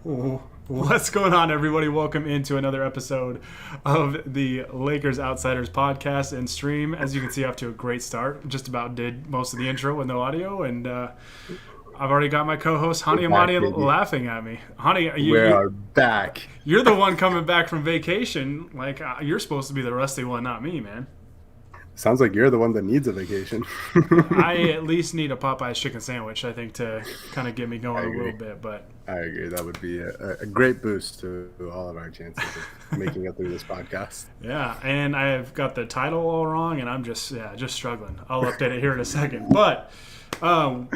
What's going on, everybody? Welcome into another episode of the Lakers Outsiders podcast and stream. As you can see, off to a great start. Just about did most of the intro with no audio, and I've already got my co-host We're Honi back, Ahmadian baby. laughing at me. Honey, We are back. you're the one coming back from vacation. Like you're supposed to be the rusty one, not me, man. Sounds like you're the one that needs a vacation. I at least need a Popeye's chicken sandwich, I think, to kind of get me I going a little agree. bit. But I agree. That would be a great boost to all of our chances of making it through this podcast. yeah, and I've got the title all wrong, and I'm just struggling. I'll update it here in a second. But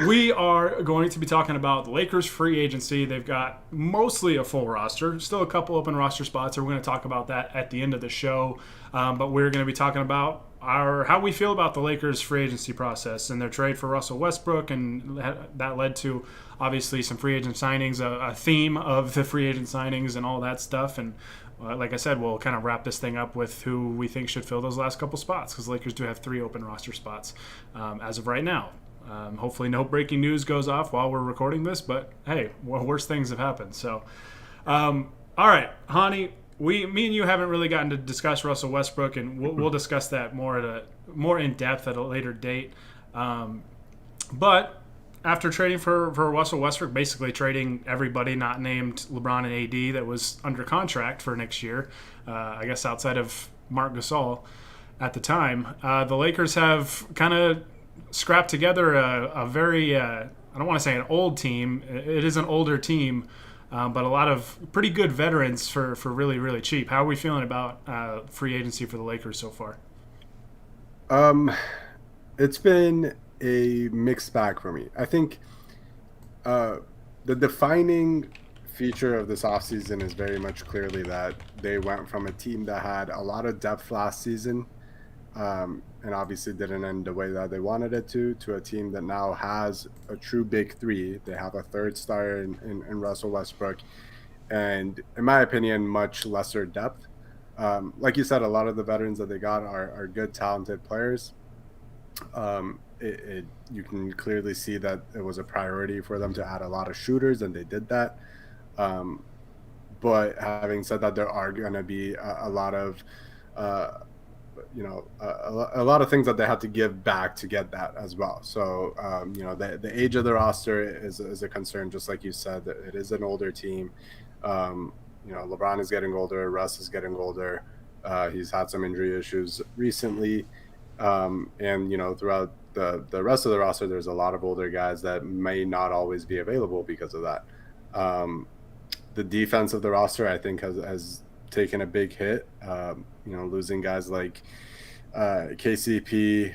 we are going to be talking about the Lakers free agency. They've got mostly a full roster, still a couple open roster spots. So we're going to talk about that at the end of the show. But we're going to be talking about how we feel about the Lakers free agency process and their trade for Russell Westbrook, and that led to obviously some free agent signings, a theme of the free agent signings and all that stuff. And like I said, we'll kind of wrap this thing up with who we think should fill those last couple spots, because the Lakers do have 3 open roster spots as of right now. Hopefully, no breaking news goes off while we're recording this, but hey, worse things have happened. So, all right, Hani, me and you haven't really gotten to discuss Russell Westbrook, and we'll discuss that more in depth at a later date. But after trading for Russell Westbrook, basically trading everybody not named LeBron and AD that was under contract for next year, I guess outside of Marc Gasol at the time, the Lakers have kind of scrapped together a very, I don't want to say an old team. It is an older team, but a lot of pretty good veterans for really, really cheap. How are we feeling about free agency for the Lakers so far? Um, it's been a mixed bag for me. I think uh, the defining feature of this offseason is very much clearly that they went from a team that had a lot of depth last season, and obviously didn't end the way that they wanted it to a team that now has a true big three. They have a third star in Russell Westbrook, and in my opinion, much lesser depth. Like you said, a lot of the veterans that they got are good, talented players. You can clearly see that it was a priority for them to add a lot of shooters, and they did that. Um, but having said that, there are going to be a lot of uh, a lot of things that they had to give back to get that as well. So the age of the roster is a concern, just like you said. That it is an older team. LeBron is getting older, Russ is getting older. He's had some injury issues recently, and throughout the rest of the roster, there's a lot of older guys that may not always be available because of that. Um, the defense of the roster, I think, has taken a big hit. Losing guys like KCP,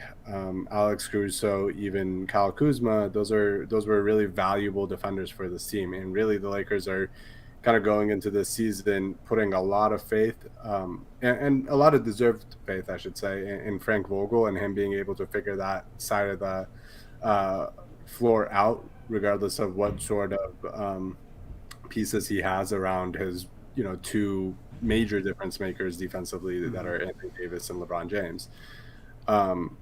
Alex Caruso, even Kyle Kuzma. Those were really valuable defenders for this team, and really the Lakers are kind of going into this season putting a lot of faith, and a lot of deserved faith, I should say, in Frank Vogel and him being able to figure that side of the floor out, regardless of what sort of pieces he has around his, 2 major difference makers defensively that are Anthony Davis and LeBron James. Um,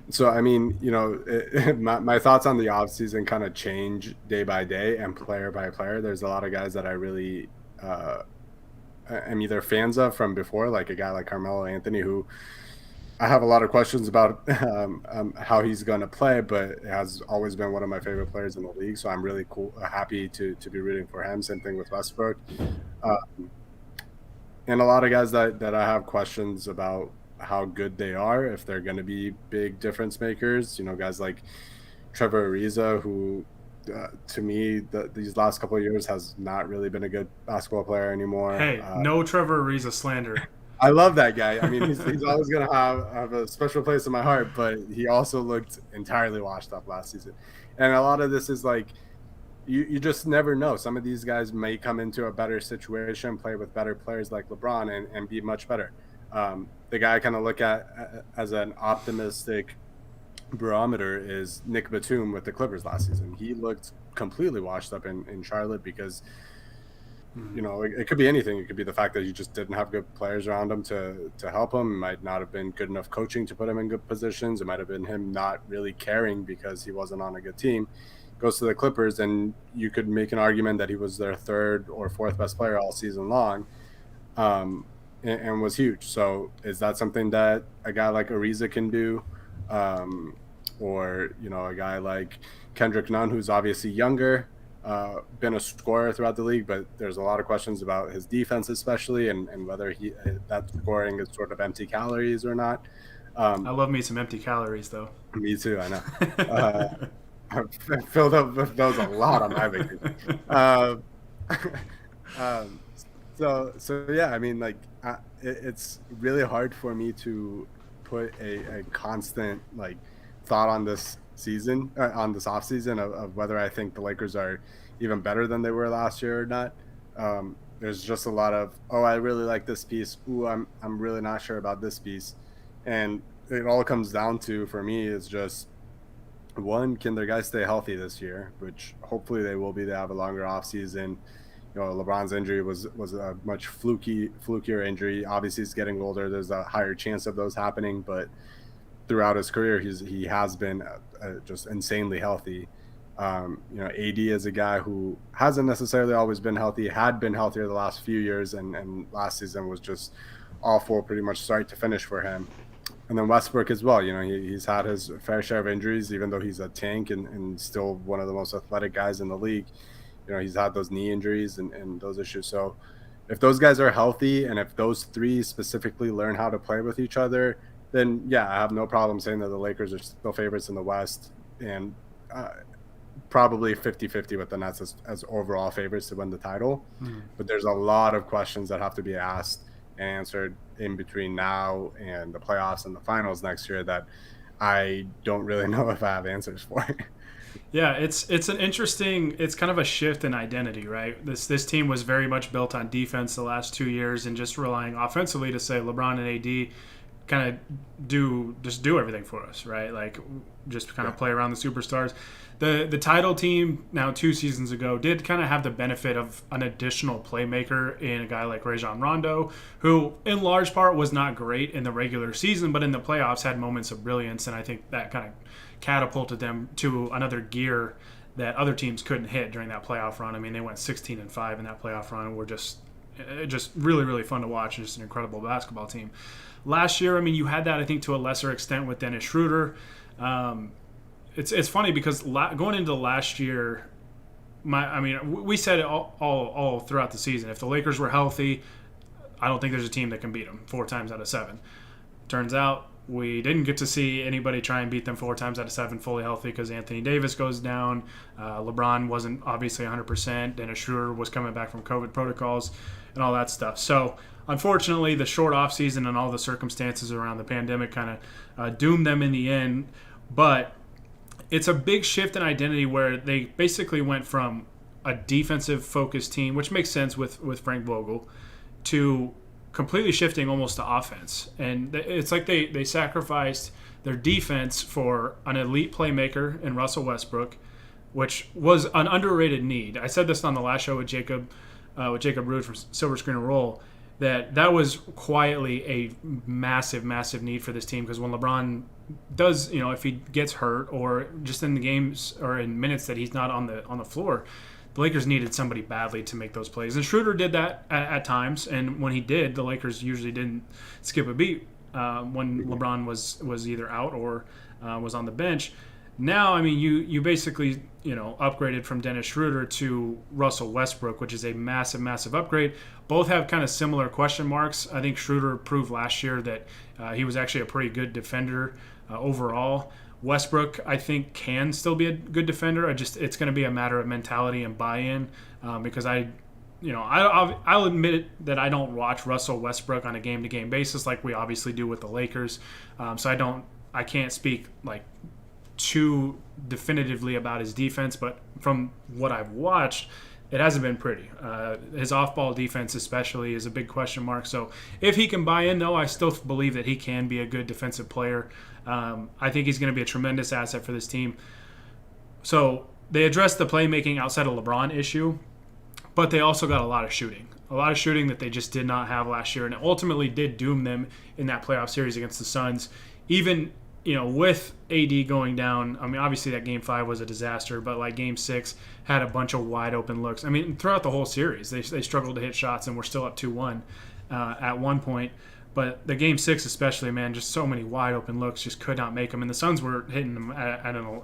so, I mean, my thoughts on the offseason kind of change day by day and player by player. There's a lot of guys that I really am either fans of from before, like a guy like Carmelo Anthony, who I have a lot of questions about how he's going to play, but has always been one of my favorite players in the league. So I'm really happy to be rooting for him. Same thing with Westbrook. Um, and a lot of guys that I have questions about how good they are, if they're going to be big difference makers. Guys like Trevor Ariza, who to me these last couple of years has not really been a good basketball player anymore. Hey, no Trevor Ariza slander. I love that guy. I mean, he's always going to have a special place in my heart, but he also looked entirely washed up last season. And a lot of this is like, you just never know. Some of these guys may come into a better situation, play with better players like LeBron, and be much better. The guy I kind of look at as an optimistic barometer is Nick Batum with the Clippers last season. He looked completely washed up in Charlotte because it could be anything. It could be the fact that you just didn't have good players around him to help him. It might not have been good enough coaching to put him in good positions. It might have been him not really caring because he wasn't on a good team. goes to the Clippers, and you could make an argument that he was their third or fourth best player all season long, and was huge. So is that something that a guy like Ariza can do? Or, a guy like Kendrick Nunn, who's obviously younger, been a scorer throughout the league, but there's a lot of questions about his defense, especially, and whether that scoring is sort of empty calories or not. I love me some empty calories, though. Me too, I know. I've filled up with those a lot on my vacation. Um, so yeah, I mean, like, it's really hard for me to put a constant thought on this season, on this off season, of whether I think the Lakers are even better than they were last year or not. There's just a lot of, oh, I really like this piece. Ooh, I'm really not sure about this piece, and it all comes down to, for me, is just, one, can their guys stay healthy this year, which hopefully they will be. They have a longer off season. LeBron's injury was a much flukier injury. Obviously, he's getting older. There's a higher chance of those happening, but throughout his career, he has been just insanely healthy. AD is a guy who hasn't necessarily always been healthy, had been healthier the last few years, and last season was just awful, pretty much start to finish for him. And then Westbrook as well. He's had his fair share of injuries, even though he's a tank and still one of the most athletic guys in the league. He's had those knee injuries and those issues. So if those guys are healthy, and if those three specifically learn how to play with each other, then yeah, I have no problem saying that the Lakers are still favorites in the West, and probably 50-50 with the Nets as overall favorites to win the title. But there's a lot of questions that have to be asked and answered in between now and the playoffs and the finals next year that I don't really know if I have answers for. Yeah, it's an interesting, it's kind of a shift in identity, right? This team was very much built on defense the last 2 years, and just relying offensively to say LeBron and AD kind of do everything for us, right? Like, just kind of play around the superstars. The title team now 2 seasons ago did kind of have the benefit of an additional playmaker in a guy like Rajon Rondo, who in large part was not great in the regular season, but in the playoffs had moments of brilliance, and I think that kind of catapulted them to another gear that other teams couldn't hit during that playoff run. I mean, they went 16-5 in that playoff run, and were just really, really fun to watch, and just an incredible basketball team. Last year, I mean, you had that, I think, to a lesser extent with Dennis Schroeder. It's funny because going into last year, we said it all throughout the season. If the Lakers were healthy, I don't think there's a team that can beat them 4 times out of 7. Turns out we didn't get to see anybody try and beat them 4 times out of 7 fully healthy, because Anthony Davis goes down. LeBron wasn't obviously 100%. Dennis Schroeder was coming back from COVID protocols and all that stuff. So unfortunately, the short offseason and all the circumstances around the pandemic kind of doomed them in the end. But it's a big shift in identity where they basically went from a defensive-focused team, which makes sense with Frank Vogel, to completely shifting almost to offense. And it's like they sacrificed their defense for an elite playmaker in Russell Westbrook, which was an underrated need. I said this on the last show with Jacob Rude from Silver Screen and Roll, that was quietly a massive, massive need for this team, because when LeBron does, if he gets hurt or just in the games or in minutes that he's not on the floor, the Lakers needed somebody badly to make those plays. And Schroeder did that at times, and when he did, the Lakers usually didn't skip a beat when LeBron was either out or was on the bench. Now, I mean, you basically, upgraded from Dennis Schroeder to Russell Westbrook, which is a massive, massive upgrade. Both have kind of similar question marks. I think Schroeder proved last year that he was actually a pretty good defender overall. Westbrook, I think, can still be a good defender. It's going to be a matter of mentality and buy-in, because I'll admit that I don't watch Russell Westbrook on a game-to-game basis like we obviously do with the Lakers. So I can't speak too definitively about his defense, but from what I've watched, it hasn't been pretty. His off-ball defense especially is a big question mark. So if he can buy in, though, I still believe that he can be a good defensive player. I think he's going to be a tremendous asset for this team. So they addressed the playmaking outside of LeBron issue, but they also got a lot of shooting that they just did not have last year, and it ultimately did doom them in that playoff series against the Suns. Even with AD going down, I mean, obviously that Game 5 was a disaster, but like Game 6 had a bunch of wide open looks. I mean, throughout the whole series, they struggled to hit shots, and we're still up 2-1 at one point. But the Game 6 especially, man, just so many wide open looks, just could not make them. And the Suns were hitting them at a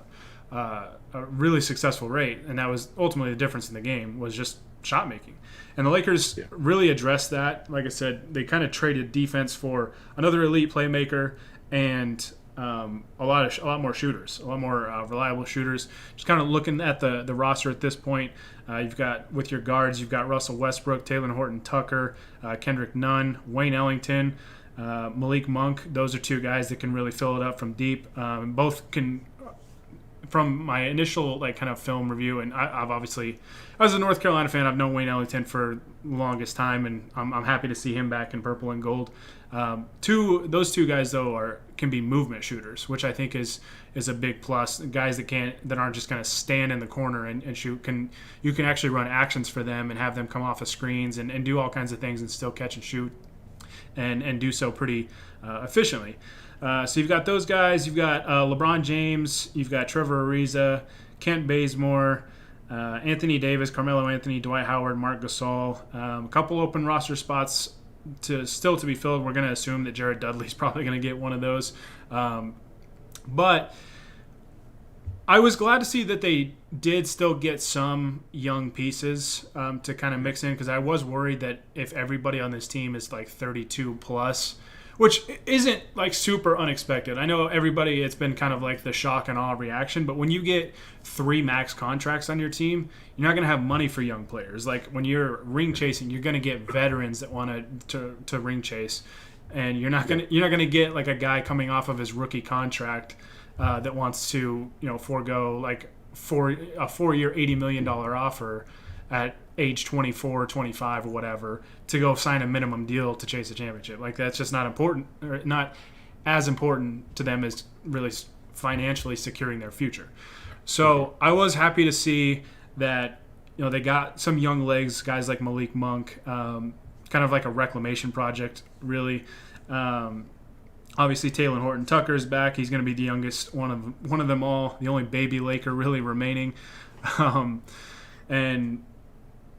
really successful rate, and that was ultimately the difference in the game, was just shot making. And the Lakers really addressed that. Like I said, they kind of traded defense for another elite playmaker and a lot more shooters, a lot more reliable shooters. Just kind of looking at the roster at this point, you've got, with your guards, you've got Russell Westbrook, Taylor Horton-Tucker, Kendrick Nunn, Wayne Ellington, Malik Monk. Those are two guys that can really fill it up from deep. Both can, from my initial kind of film review, and I've obviously, as a North Carolina fan, I've known Wayne Ellington for the longest time, and I'm happy to see him back in purple and gold. Those two guys though can be movement shooters, which I think is a big plus. Guys that aren't just going to stand in the corner and shoot. You can actually run actions for them and have them come off of screens and do all kinds of things and still catch and shoot and do so pretty efficiently. So you've got those guys. You've got LeBron James. You've got Trevor Ariza, Kent Bazemore, Anthony Davis, Carmelo Anthony, Dwight Howard, Marc Gasol. A couple open roster spots to be filled. We're going to assume that Jared Dudley's probably going to get one of those. But I was glad to see that they did still get some young pieces to kind of mix in, because I was worried that if everybody on this team is like 32 plus, which isn't like super unexpected. I know everybody, it's been kind of like the shock and awe reaction, but when you get 3 max contracts on your team, you're not going to have money for young players. Like when you're ring chasing, you're going to get veterans that want to ring chase, and you're not going to get like a guy coming off of his rookie contract that wants to forego like a 4-year $80 million offer at age 24 or 25 or whatever to go sign a minimum deal to chase a championship. Like that's just not important, or not as important to them as really financially securing their future. So I was happy to see that they got some young legs, guys like Malik Monk, kind of like a reclamation project, really. Obviously, Taylor Horton-Tucker is back. He's going to be the youngest one of them all, the only baby Laker really remaining.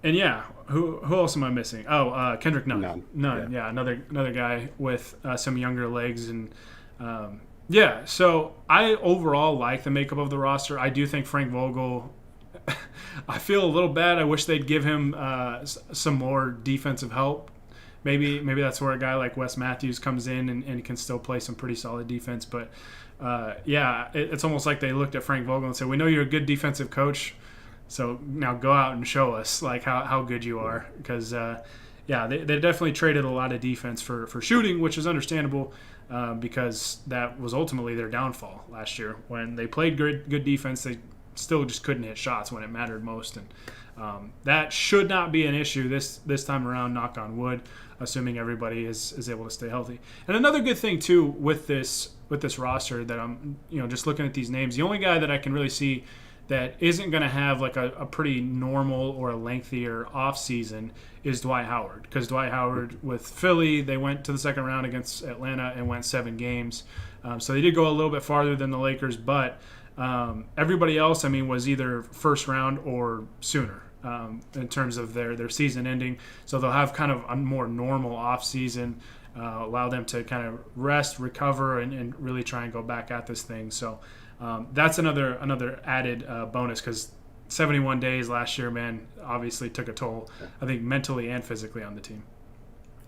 And yeah, who else am I missing? Oh, Kendrick Nunn. Yeah, another guy with some younger legs. And so I overall like the makeup of the roster. I do think Frank Vogel, I feel a little bad. I wish they'd give him some more defensive help. Maybe that's where a guy like Wes Matthews comes in and can still play some pretty solid defense. But it's almost like they looked at Frank Vogel and said, "We know you're a good defensive coach, so now go out and show us like how good you are." Because they definitely traded a lot of defense for shooting, which is understandable because that was ultimately their downfall last year. When they played good defense, they still just couldn't hit shots when it mattered most. And that should not be an issue this time around, knock on wood, assuming everybody is able to stay healthy. And another good thing too with this roster that I'm just looking at these names, the only guy that I can really see that isn't going to have like a pretty normal or a lengthier off season is Dwight Howard, because Dwight Howard with Philly, they went to the second round against Atlanta and went 7 games, so they did go a little bit farther than the Lakers, but everybody else, I mean, was either first round or sooner in terms of their season ending. So they'll have kind of a more normal off season, allow them to kind of rest, recover, and really try and go back at this thing. So that's another added bonus, because 71 days last year, man, obviously took a toll, I think, mentally and physically on the team.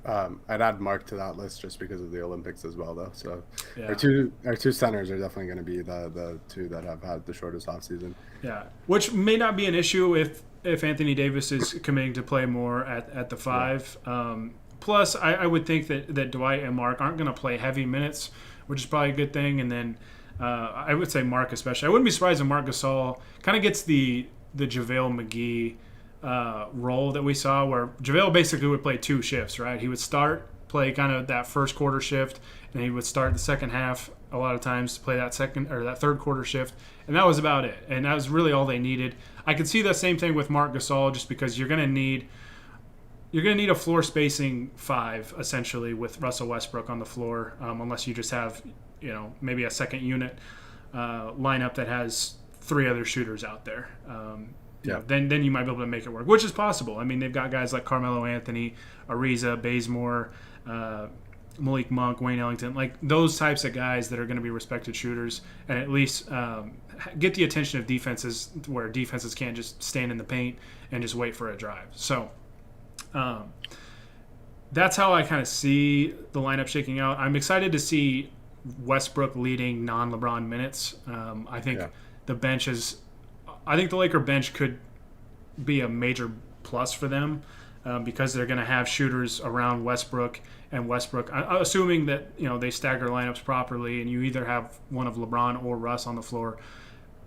I'd add Mark to that list just because of the Olympics as well, though. So our two centers are definitely going to be the two that have had the shortest offseason. Yeah, which may not be an issue if Anthony Davis is committing to play more at the 5. Yeah. Plus, I would think that Dwight and Mark aren't going to play heavy minutes, which is probably a good thing. And then I would say Mark especially. I wouldn't be surprised if Marc Gasol kind of gets the JaVale McGee role that we saw, where JaVale basically would play 2 shifts, right? He would play kind of that first quarter shift, and he would start the second half a lot of times to play that third quarter shift, and that was about it. And that was really all they needed. I could see the same thing with Marc Gasol, just because you're going to need a floor spacing 5 essentially with Russell Westbrook on the floor, unless you just have maybe a second unit lineup that has 3 other shooters out there. Then you might be able to make it work, which is possible. I mean, they've got guys like Carmelo Anthony, Ariza, Bazemore, Malik Monk, Wayne Ellington, like those types of guys that are going to be respected shooters, and at least get the attention of defenses where defenses can't just stand in the paint and just wait for a drive. So that's how I kind of see the lineup shaking out. I'm excited to see Westbrook leading non-LeBron minutes. I think the bench is. I think the Laker bench could be a major plus for them because they're going to have shooters around Westbrook. And Westbrook, assuming that they stagger lineups properly, and you either have one of LeBron or Russ on the floor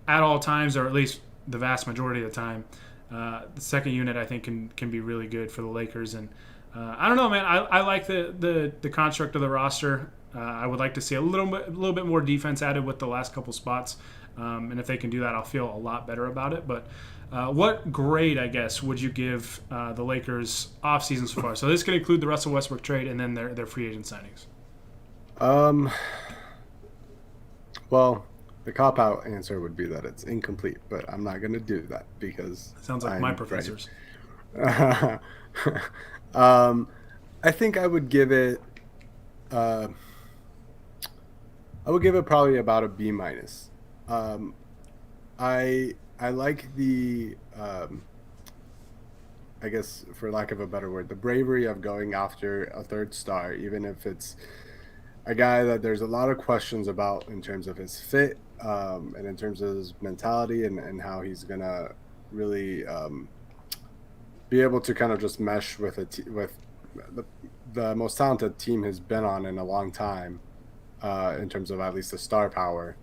at all times, or at least the vast majority of the time. The second unit, I think, can be really good for the Lakers. And I don't know, man. I like the construct of the roster. I would like to see a little bit more defense added with the last couple spots. And if they can do that, I'll feel a lot better about it. But what grade, I guess, would you give the Lakers offseason so far? So this could include the Russell Westbrook trade and then their free agent signings. Well, the cop-out answer would be that it's incomplete, but I'm not going to do that because sounds like my professors. Right. I think I would give it. I would give it probably about a B minus. I like the I guess, for lack of a better word, the bravery of going after a third star, even if it's a guy that there's a lot of questions about in terms of his fit and in terms of his mentality and how he's gonna really be able to kind of just mesh with with the most talented team has been on in a long time in terms of at least the star power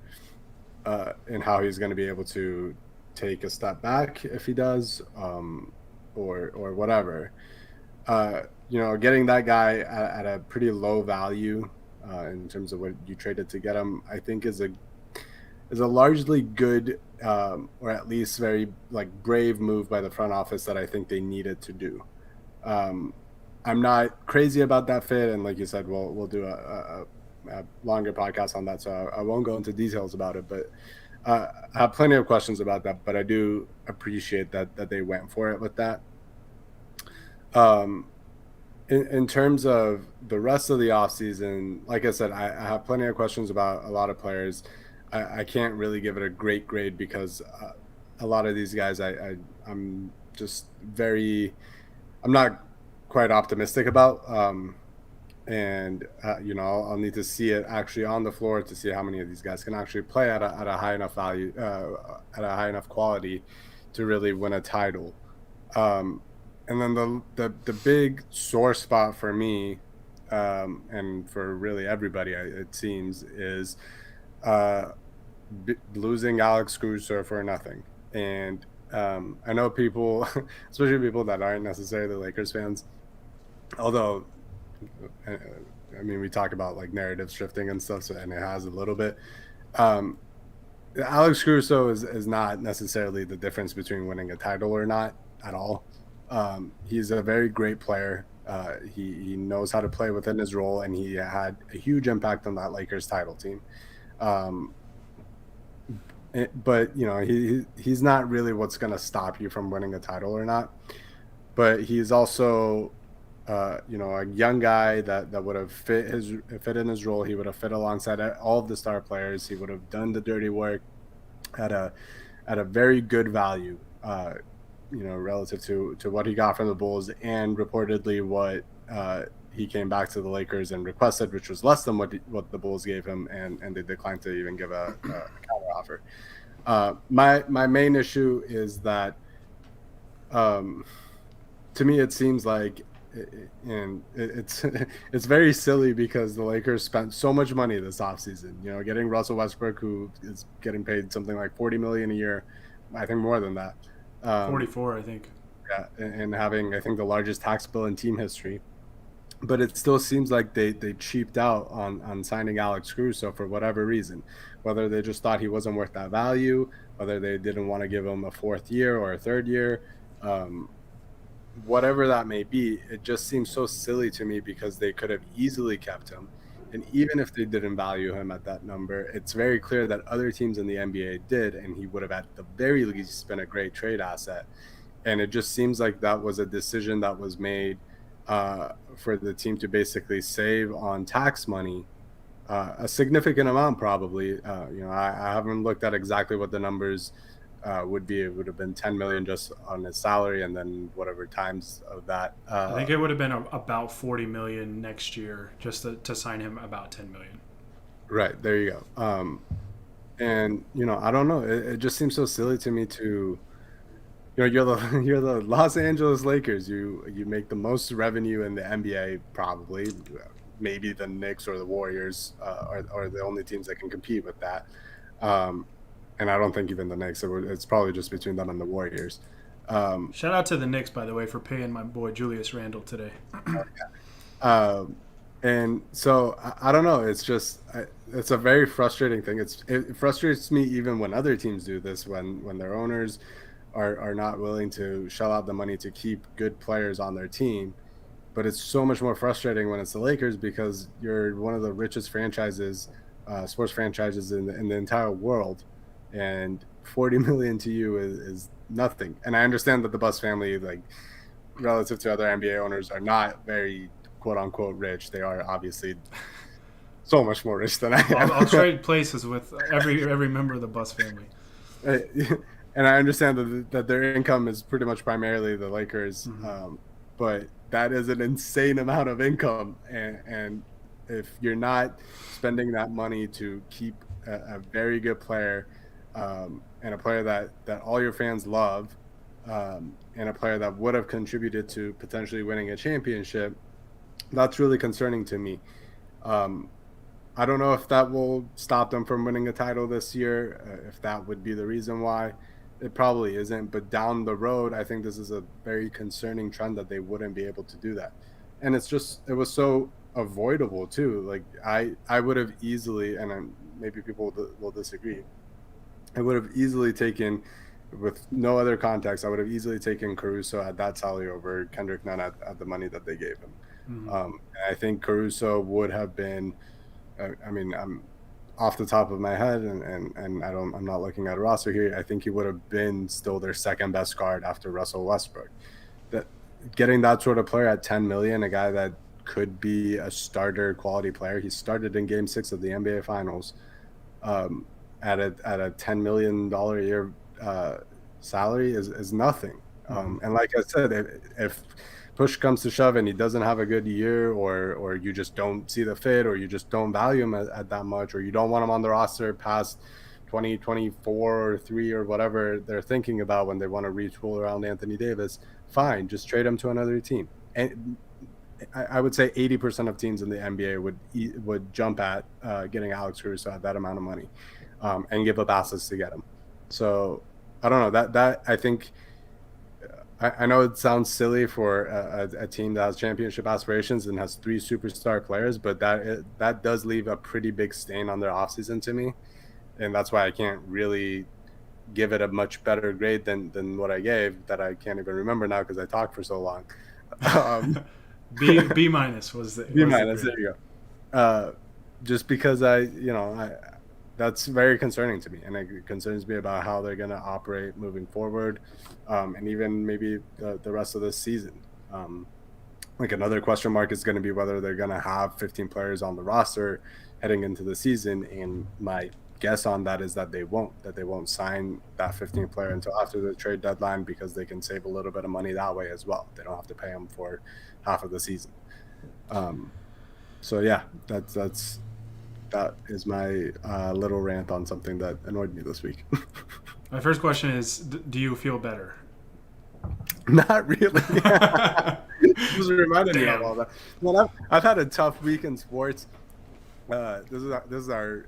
and how he's going to be able to take a step back if he does or whatever. Getting that guy at a pretty low value in terms of what you traded to get him, I think is a largely good or at least very brave move by the front office that I think they needed to do. I'm not crazy about that fit, and like you said, we'll do a longer podcast on that, so I won't go into details about it. But I have plenty of questions about that. But I do appreciate that they went for it with that. In terms of the rest of the offseason, like I said, I have plenty of questions about a lot of players. I can't really give it a great grade because a lot of these guys I'm just I'm not quite optimistic about. I'll need to see it actually on the floor to see how many of these guys can actually play at a high enough value, at a high enough quality to really win a title. And then the big sore spot for me, and for really everybody, it seems, is losing Alex Caruso for nothing. And I know people, especially people that aren't necessarily Lakers fans, although I mean, we talk about narrative shifting and stuff, and it has a little bit. Alex Caruso is not necessarily the difference between winning a title or not at all. He's a very great player. He knows how to play within his role, and he had a huge impact on that Lakers title team. But he's not really what's going to stop you from winning a title or not. But he's also a young guy that would have fit in his role. He would have fit alongside all of the star players. He would have done the dirty work at a very good value, relative to what he got from the Bulls and reportedly what he came back to the Lakers and requested, which was less than what the Bulls gave him, and they declined to even give a counter offer. My main issue is that to me it seems like, and it's very silly because the Lakers spent so much money this offseason, getting Russell Westbrook, who is getting paid something like $40 million a year, I think more than that. 44, I think. Yeah, and having, I think, the largest tax bill in team history. But it still seems like they cheaped out on signing Alex Caruso for whatever reason, whether they just thought he wasn't worth that value, whether they didn't want to give him a fourth year or a third year. Whatever that may be, it just seems so silly to me because they could have easily kept him. And even if they didn't value him at that number, it's very clear that other teams in the NBA did, and he would have at the very least been a great trade asset. And it just seems like that was a decision that was made for the team to basically save on tax money, a significant amount probably. I haven't looked at exactly what the numbers would be. It would have been 10 million just on his salary, and then whatever times of that. I think it would have been about 40 million next year just to sign him about 10 million. Right, there you go. And I don't know. It just seems so silly to me to, you're the you're the Los Angeles Lakers. You make the most revenue in the NBA probably. Maybe the Knicks or the Warriors are the only teams that can compete with that. Um, and I don't think even the Knicks. It's probably just between them and the Warriors. Um, Shout out to the Knicks, by the way, for paying my boy Julius Randle today. um, and so I don't know. It's a very frustrating thing. It frustrates me even when other teams do this, when their owners are not willing to shell out the money to keep good players on their team. But it's so much more frustrating when it's the Lakers because you're one of the richest franchises, sports franchises in the entire world, and 40 million to you is nothing. And I understand that the Bus family, like relative to other NBA owners, are not very quote unquote rich. They are obviously so much more rich than I am. I'll trade places with every member of the Bus family. And I understand that their income is pretty much primarily the Lakers, but that is an insane amount of income, and if you're not spending that money to keep a very good player, and a player that all your fans love, and a player that would have contributed to potentially winning a championship, that's really concerning to me. I don't know if that will stop them from winning a title this year, if that would be the reason why. It probably isn't, but down the road, I think this is a very concerning trend that they wouldn't be able to do that. And it was so avoidable too. Like I would have easily, and maybe people will disagree, I would have easily taken, with no other context, I would have easily taken Caruso at that salary over Kendrick Nunn at the money that they gave him. I think Caruso would have been, I mean, I'm off the top of my head, and I'm not looking at a roster here. I think he would have been still their second best guard after Russell Westbrook. That getting that sort of player at 10 million, a guy that could be a starter quality player. He started in Game 6 of the NBA Finals, at a $10 million a year salary is nothing. And like I said, if push comes to shove and he doesn't have a good year, or you just don't see the fit, or you just don't value him at that much, or you don't want him on the roster past 2024 or 3 or whatever they're thinking about when they want to retool around Anthony Davis, fine, just trade him to another team. And I would say 80% of teams in the NBA would jump at getting Alex Caruso at that amount of money, and give up assets to get him. So I don't know, that I think, I know it sounds silly for a team that has championship aspirations and has 3 superstar players, but that does leave a pretty big stain on their offseason to me. And that's why I can't really give it a much better grade than what I gave, that I can't even remember now because I talked for so long. B minus was the B minus, there you go. Just because that's very concerning to me, and it concerns me about how they're going to operate moving forward, and even maybe the rest of this season. Like another question mark is going to be whether they're going to have 15 players on the roster heading into the season, and my guess on that is that they won't sign that 15th player until after the trade deadline, because they can save a little bit of money that way as well. They don't have to pay them for half of the season. So yeah, that is my little rant on something that annoyed me this week. My first question is, do you feel better? Not really. Just reminded me of all that. Well, I've had a tough week in sports. This is our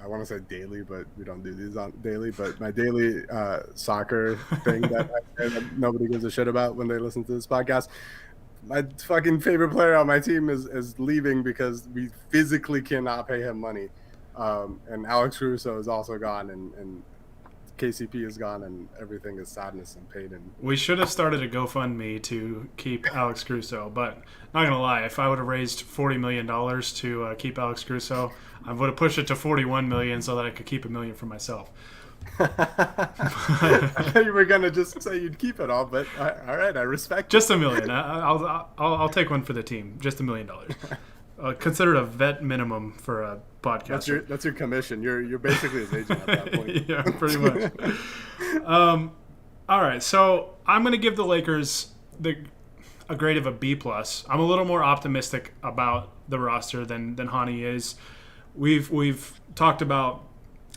I want to say daily, but we don't do these on daily. But my daily soccer thing that nobody gives a shit about when they listen to this podcast. My fucking favorite player on my team is leaving because we physically cannot pay him money, and Alex Caruso is also gone, and KCP is gone and everything is sadness and pain. And We should have started a GoFundMe to keep Alex Crusoe, but not gonna lie, if I would have raised $40 million to keep Alex Crusoe, I would have pushed it to $41 million so that I could keep $1 million for myself. I thought you were gonna just say you'd keep it all, but all right, I respect. Just $1 million. I'll take one for the team. Just $1 million. Considered a vet minimum for a podcast. That's your commission. You're basically his agent at that point. Yeah, pretty much. All right, so I'm going to give the Lakers a grade of a B+. I'm a little more optimistic about the roster than Honi is. We've talked about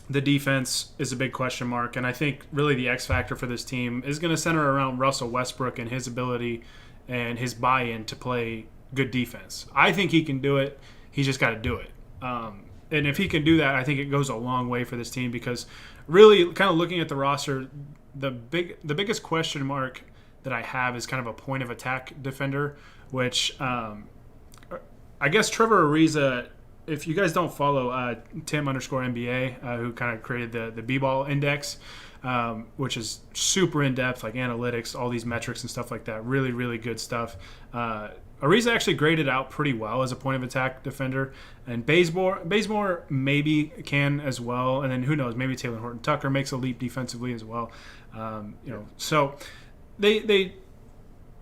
the defense is a big question mark, and I think really the X factor for this team is going to center around Russell Westbrook and his ability and his buy-in to play good defense. I think he can do it. He's just got to do it. And if he can do that, I think it goes a long way for this team, because really kind of looking at the roster, the biggest question mark that I have is kind of a point of attack defender, which I guess Trevor Ariza, if you guys don't follow Tim_NBA, who kind of created the B-ball index, which is super in-depth, like analytics, all these metrics and stuff like that. Really, really good stuff. Ariza actually graded out pretty well as a point of attack defender, and Bazemore maybe can as well, and then who knows, maybe Taylor Horton Tucker makes a leap defensively as well. So they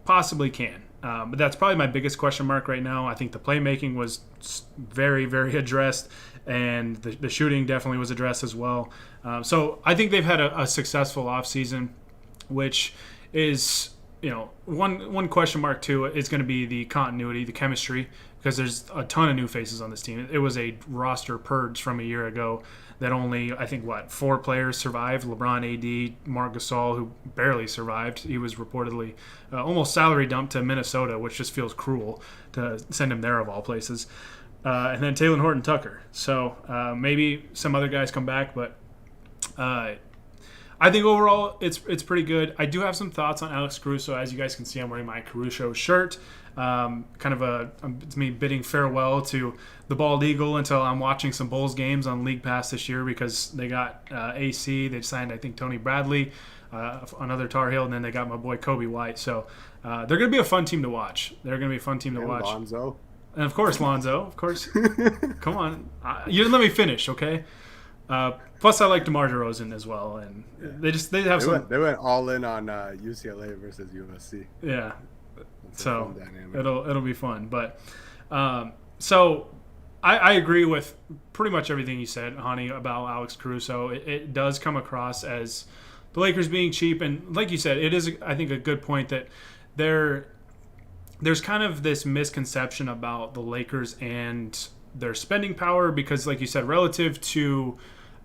possibly can, but that's probably my biggest question mark right now. I think the playmaking was very, very addressed, and the shooting definitely was addressed as well. So I think they've had a successful offseason, which is, one question mark too is going to be the continuity, the chemistry, because there's a ton of new faces on this team. It was a roster purge from a year ago that only, I think, 4 players survived. LeBron, AD, Marc Gasol, who barely survived. He was reportedly almost salary dumped to Minnesota, which just feels cruel to send him there of all places. And then Taylor Horton Tucker. So maybe some other guys come back, but I think overall it's pretty good. I do have some thoughts on Alex Caruso. As you guys can see, I'm wearing my Caruso shirt. It's me bidding farewell to the Bald Eagle until I'm watching some Bulls games on League Pass this year, because they got AC. They signed, I think, Tony Bradley, another Tar Heel, and then they got my boy Kobe White. So they're going to be a fun team to watch. They're going to be a fun team to watch. Lonzo. And of course, Lonzo. Of course. Come on. You didn't let me finish, okay? Plus, I like DeMar DeRozan as well, and they went all in on UCLA versus USC. Yeah, so it'll be fun. But so I agree with pretty much everything you said, Honi, about Alex Caruso. It does come across as the Lakers being cheap, and like you said, it is, I think, a good point that there's kind of this misconception about the Lakers and their spending power, because, like you said, relative to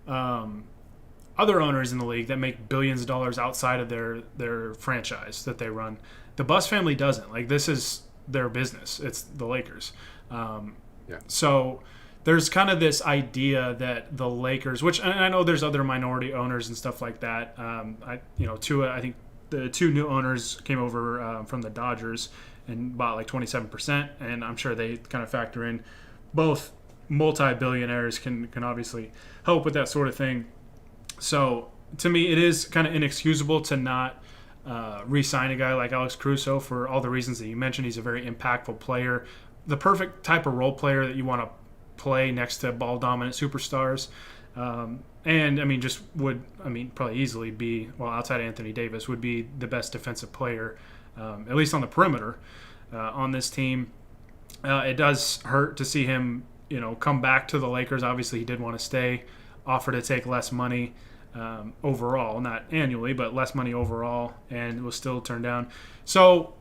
other owners in the league that make billions of dollars outside of their franchise that they run, the Buss family doesn't. Like, this is their business. It's the Lakers. So there's kind of this idea that the Lakers, which, and I know there's other minority owners and stuff like that. I think the 2 new owners came over from the Dodgers and bought like 27%, and I'm sure they kind of factor in. Both multi-billionaires can obviously help with that sort of thing. So to me, it is kind of inexcusable to not re-sign a guy like Alex Caruso for all the reasons that you mentioned. He's a very impactful player, the perfect type of role player that you want to play next to ball-dominant superstars. And probably easily be, outside Anthony Davis, would be the best defensive player, at least on the perimeter, on this team. It does hurt to see him, come back to the Lakers. Obviously, he did want to stay, offer to take less money overall, not annually, but less money overall, and was still turned down. So,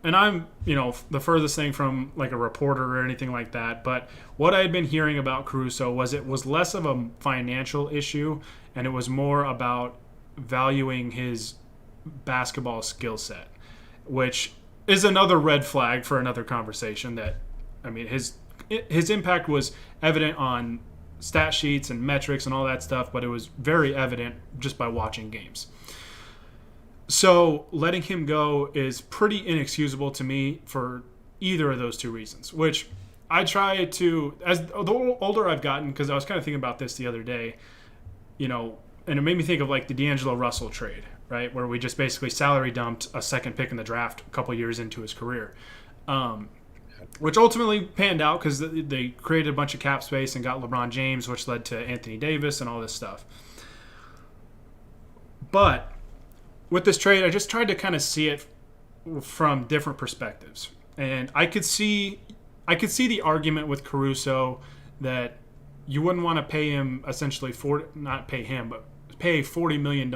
and I'm, the furthest thing from like a reporter or anything like that, but what I had been hearing about Caruso was it was less of a financial issue, and it was more about valuing his basketball skill set, which is another red flag for another conversation. That, his impact was evident on stat sheets and metrics and all that stuff, but it was very evident just by watching games. So letting him go is pretty inexcusable to me for either of those 2 reasons, which I try to, as the older I've gotten, because I was kind of thinking about this the other day, and it made me think of like the D'Angelo Russell trade, right, where we just basically salary dumped a second pick in the draft a couple years into his career, which ultimately panned out because they created a bunch of cap space and got LeBron James, which led to Anthony Davis and all this stuff. But with this trade, I just tried to kind of see it from different perspectives, and I could see the argument with Caruso that you wouldn't want to pay him essentially not pay him, but pay $40 million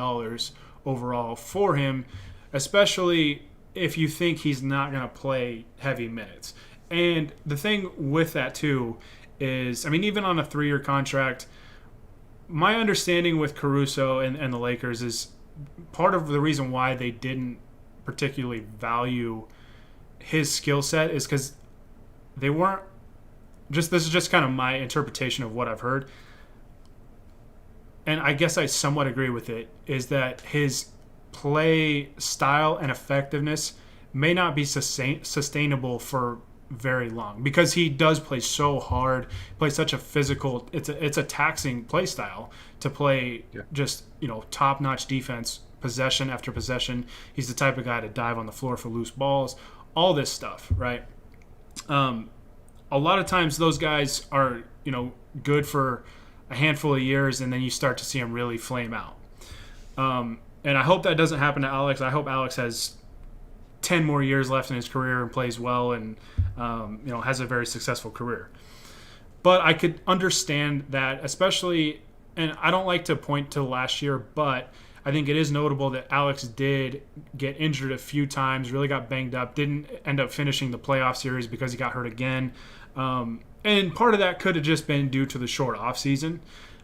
overall for him, especially if you think he's not going to play heavy minutes. And the thing with that too is, I mean, even on a 3-year contract, my understanding with Caruso and the Lakers is part of the reason why they didn't particularly value his skill set is because they weren't this is just kind of my interpretation of what I've heard, and I guess I somewhat agree with it, is that his play style and effectiveness may not be sustainable for very long because he does play so hard, plays such a physical, it's a taxing play style to play just, top-notch defense possession after possession. He's the type of guy to dive on the floor for loose balls, all this stuff, right? A lot of times those guys are, good for a handful of years, and then you start to see them really flame out. And I hope that doesn't happen to Alex. I hope Alex has 10 more years left in his career and plays well and, has a very successful career. But I could understand that, especially, and I don't like to point to last year, but I think it is notable that Alex did get injured a few times, really got banged up, didn't end up finishing the playoff series because he got hurt again. And part of that could have just been due to the short offseason.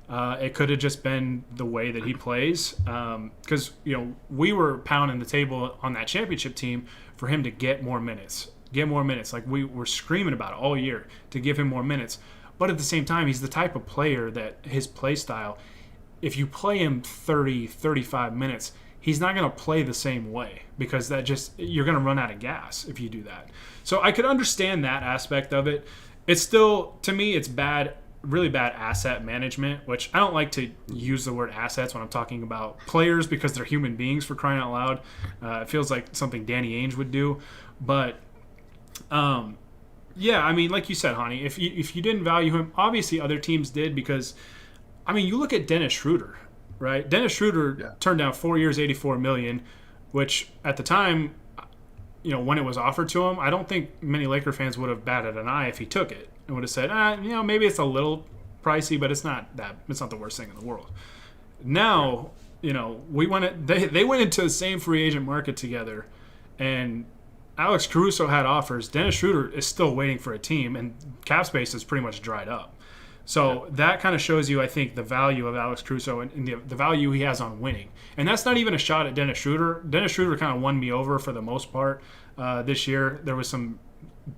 It could have just been the way that he plays. Because, we were pounding the table on that championship team for him to get more minutes. Like we were screaming about it all year to give him more minutes. But at the same time, he's the type of player that his play style, if you play him 30, 35 minutes, he's not going to play the same way because you're going to run out of gas if you do that. So I could understand that aspect of it. It's still, to me, it's bad, really bad asset management, which I don't like to use the word assets when I'm talking about players because they're human beings, for crying out loud. It feels like something Danny Ainge would do. But, I mean, like you said, Honi, if you didn't value him, obviously other teams did because, I mean, you look at Dennis Schroeder, right? Dennis Schroeder turned down 4 years, $84 million, which at the time, when it was offered to him, I don't think many Laker fans would have batted an eye if he took it and would have said, maybe it's a little pricey, but it's not the worst thing in the world. Now, they went into the same free agent market together, and Alex Caruso had offers. Dennis Schroeder is still waiting for a team, and cap space is pretty much dried up. So that kind of shows you, I think, the value of Alex Caruso and the value he has on winning. And that's not even a shot at Dennis Schroeder. Dennis Schroeder kind of won me over for the most part this year. There was some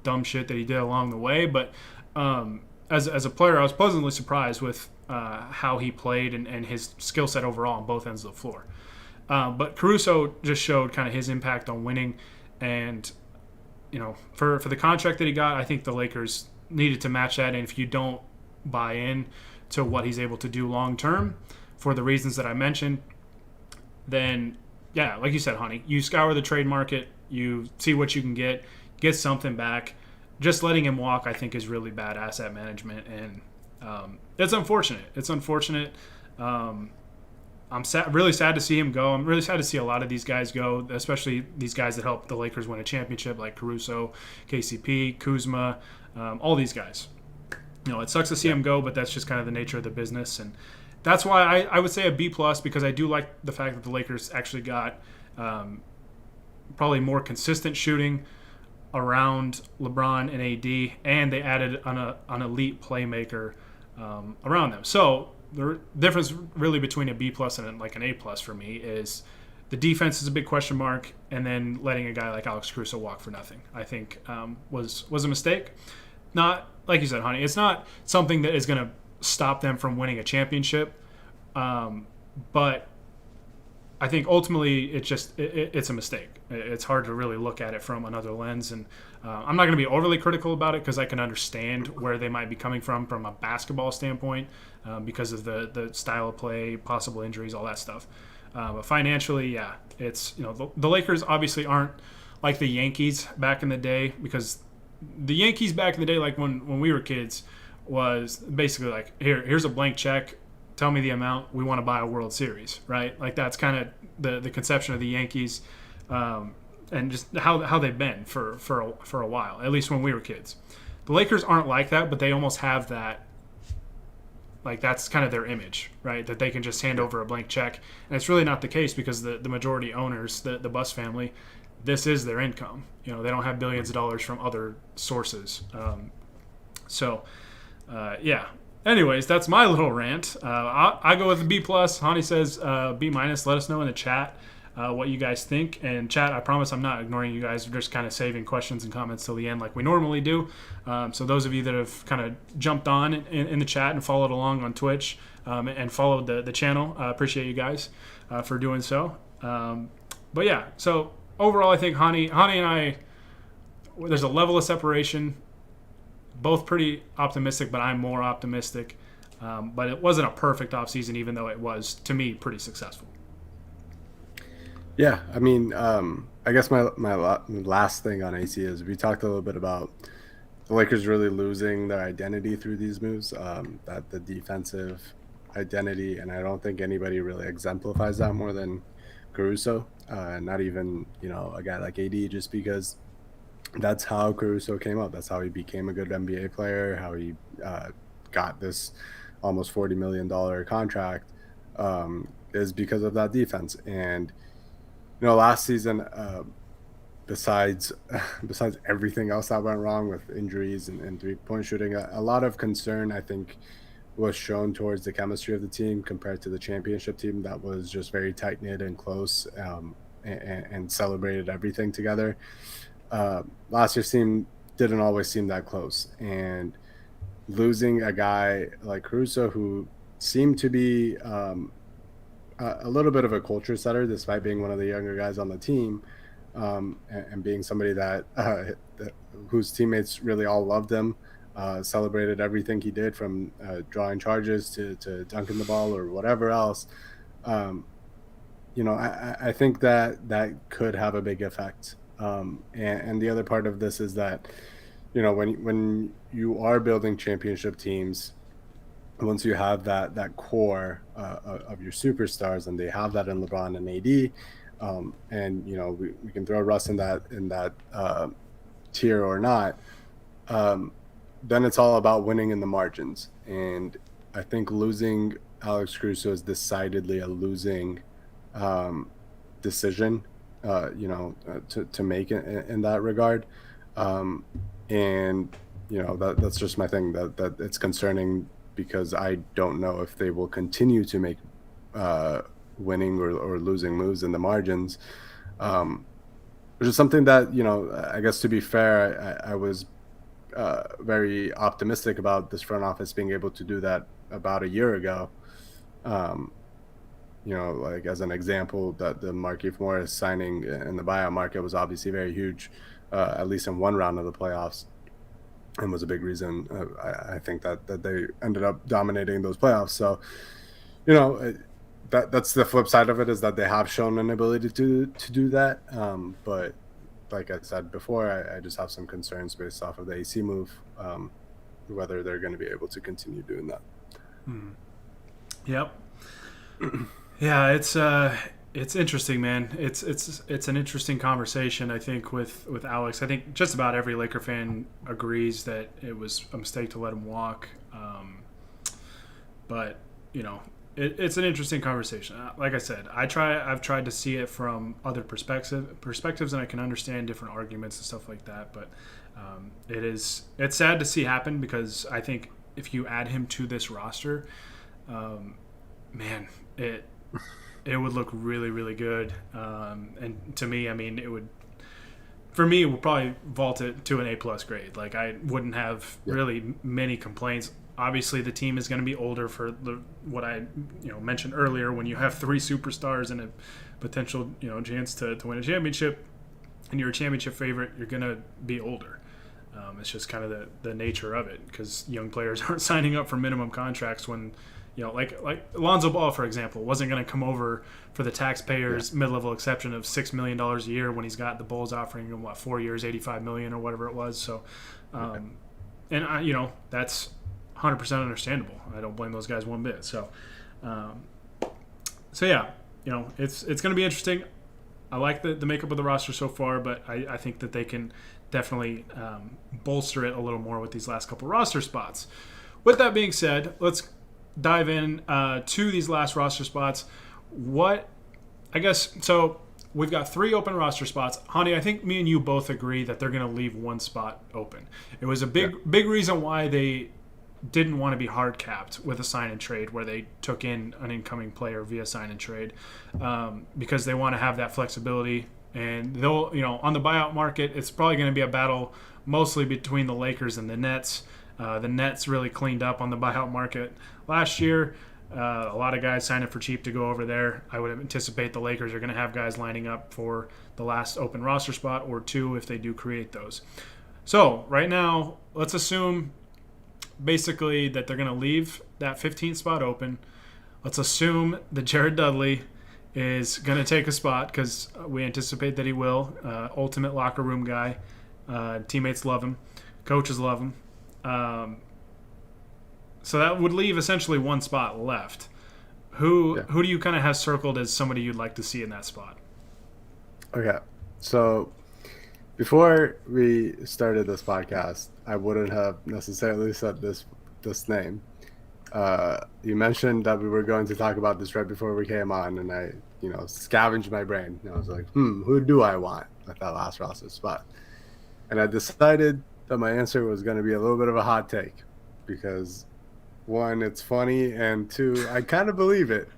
dumb shit that he did along the way. But as a player, I was pleasantly surprised with how he played and his skill set overall on both ends of the floor. But Caruso just showed kind of his impact on winning. And, for the contract that he got, I think the Lakers needed to match that. And if you don't buy in to what he's able to do long term for the reasons that I mentioned, then like you said, Honi, you scour the trade market, you see what you can get something back. Just letting him walk, I think, is really bad asset management, and it's unfortunate. I'm really sad to see him go. I'm really sad to see a lot of these guys go, especially these guys that helped the Lakers win a championship, like Caruso, KCP, Kuzma, all these guys. It sucks to see him go, but that's just kind of the nature of the business. And that's why I would say a B+, because I do like the fact that the Lakers actually got probably more consistent shooting around LeBron and AD, and they added an elite playmaker around them. So the difference really between a B+ and like an A+ for me is the defense is a big question mark, and then letting a guy like Alex Caruso walk for nothing, I think was a mistake. Not, like you said, Honi, it's not something that is going to stop them from winning a championship. But I think ultimately it's a mistake. It's hard to really look at it from another lens, and I'm not going to be overly critical about it because I can understand where they might be coming from a basketball standpoint, because of the style of play, possible injuries, all that stuff. But financially, yeah, it's, the Lakers obviously aren't like the Yankees back in the day, because the Yankees back in the day, like when we were kids, was basically like, here's a blank check. Tell me the amount. We want to buy a World Series, right? Like that's kind of the conception of the Yankees, and just how they've been for a while, at least when we were kids. The Lakers aren't like that, but they almost have that. Like that's kind of their image, right? That they can just hand over a blank check, and it's really not the case because the majority owners, the Buss family, this is their income. They don't have billions of dollars from other sources. Yeah. Anyways, that's my little rant. I go with a B+. Hani says B-. Let us know in the chat what you guys think. And chat, I promise I'm not ignoring you guys. We're just kind of saving questions and comments till the end like we normally do. So those of you that have kind of jumped on in the chat and followed along on Twitch, and followed the channel, I appreciate you guys for doing so. But yeah, so overall I think Hani and I, there's a level of separation. Both pretty optimistic, but I'm more optimistic. But it wasn't a perfect offseason, even though it was, to me, pretty successful. Yeah, I mean, I guess my last thing on AC is we talked a little bit about the Lakers really losing their identity through these moves, that the defensive identity, and I don't think anybody really exemplifies that more than Caruso, not even, a guy like AD, just because that's how Caruso came up. That's how he became a good NBA player, how he got this almost $40 million contract, is because of that defense. And, last season, besides everything else that went wrong with injuries and three-point shooting, a lot of concern, I think, was shown towards the chemistry of the team compared to the championship team that was just very tight-knit and close, and celebrated everything together. Last year's team didn't always seem that close, and losing a guy like Caruso, who seemed to be a little bit of a culture setter despite being one of the younger guys on the team, and being somebody that whose teammates really all loved him, celebrated everything he did, from drawing charges to dunking the ball or whatever else. I think that could have a big effect. And the other part of this is that, when you are building championship teams, once you have that core of your superstars, and they have that in LeBron and AD, and we can throw Russ in that tier or not, then it's all about winning in the margins. And I think losing Alex Caruso is decidedly a losing decision, to make in that regard. And that's just my thing, that it's concerning, because I don't know if they will continue to make winning or losing moves in the margins, which is something that, I guess, to be fair, I was very optimistic about this front office being able to do that about a year ago. Like as an example, that the Markieff Morris signing in the buyout market was obviously very huge, at least in one round of the playoffs, and was a big reason, I think, that they ended up dominating those playoffs. So, that's the flip side of it, is that they have shown an ability to do that. But like I said before, I just have some concerns based off of the AC move, whether they're going to be able to continue doing that. Yep. Yeah, it's interesting, man. It's an interesting conversation, I think, with Alex. I think just about every Laker fan agrees that it was a mistake to let him walk. But it's an interesting conversation. Like I said, I've tried to see it from other perspectives, and I can understand different arguments and stuff like that. But it's sad to see happen, because I think if you add him to this roster, man, it would look really, really good. And to me, I mean, it would probably vault it to an A+ grade. Like, I wouldn't have really many complaints. obviously the team is going to be older for what I mentioned earlier. When you have 3 superstars and a potential chance to win a championship, and you're a championship favorite, you're going to be older. It's just kind of the nature of it, because young players aren't signing up for minimum contracts when, like Lonzo Ball, for example, wasn't going to come over for the taxpayers' mid-level exception of $6 million a year when he's got the Bulls offering him 4 years, $85 million or whatever it was. So, and that's 100% understandable. I don't blame those guys one bit. So, yeah, it's going to be interesting. I like the makeup of the roster so far, but I think that they can definitely bolster it a little more with these last couple roster spots. With that being said, let's dive in to these last roster spots. So we've got 3 open roster spots. Honi, I think me and you both agree that they're going to leave 1 spot open. It was a big reason why they didn't want to be hard capped with a sign and trade, where they took in an incoming player via sign and trade, because they want to have that flexibility. And they'll, on the buyout market, it's probably going to be a battle mostly between the Lakers and the Nets. The Nets really cleaned up on the buyout market last year. A lot of guys signed up for cheap to go over there. I would anticipate the Lakers are going to have guys lining up for the last open roster spot, or 2 if they do create those. So right now, let's assume basically that they're going to leave that 15th spot open. Let's assume that Jared Dudley is going to take a spot, because we anticipate that he will. Ultimate locker room guy. Teammates love him. Coaches love him. So that would leave essentially 1 spot left. Who do you kind of have circled as somebody you'd like to see in that spot? Okay, so before we started this podcast, I wouldn't have necessarily said this name. You mentioned that we were going to talk about this right before we came on, and I, scavenged my brain. And I was like, who do I want at that last roster spot? And I decided that my answer was going to be a little bit of a hot take, because 1, it's funny, and 2, I kind of believe it.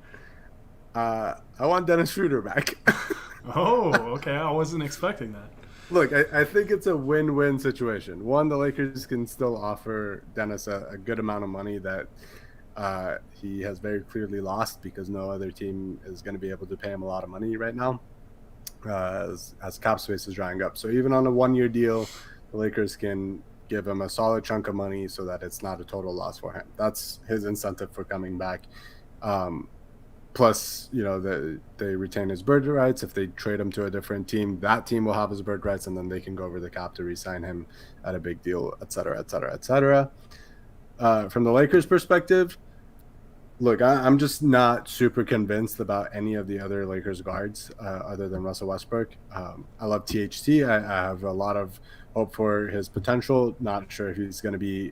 I want Dennis Schroeder back. Oh, okay. I wasn't expecting that. Look, I think it's a win-win situation. 1, the Lakers can still offer Dennis a good amount of money that he has very clearly lost, because no other team is going to be able to pay him a lot of money right now, as cap space is drying up. So even on a 1-year deal, the Lakers can give him a solid chunk of money so that it's not a total loss for him. That's his incentive for coming back. Plus, they retain his bird rights. If they trade him to a different team, that team will have his bird rights, and then they can go over the cap to re-sign him at a big deal, et cetera, et cetera, et cetera. From the Lakers' perspective, look, I'm just not super convinced about any of the other Lakers guards other than Russell Westbrook. I love THT. I have a lot of hope for his potential. Not sure if he's going to be,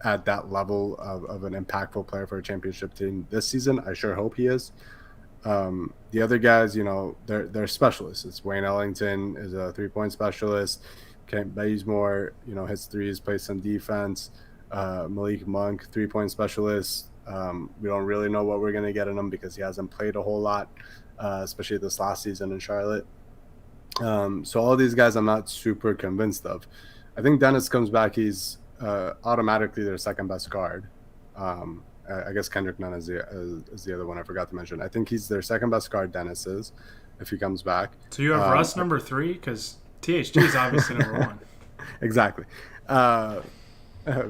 at that level of an impactful player for a championship team this season. I sure hope he is. The other guys, they're specialists. It's Wayne Ellington is a 3-point specialist. Kent Bazemore, his threes, plays some defense. Malik Monk, 3-point specialist. We don't really know what we're going to get in him, because he hasn't played a whole lot, especially this last season in Charlotte. So all these guys I'm not super convinced of. I think Dennis comes back, he's automatically their second best guard. I guess Kendrick Nunn is the other one I forgot to mention. I think he's their second best guard, Dennis is, if he comes back. So you have Russ number 3? Because THT is obviously number 1. Exactly.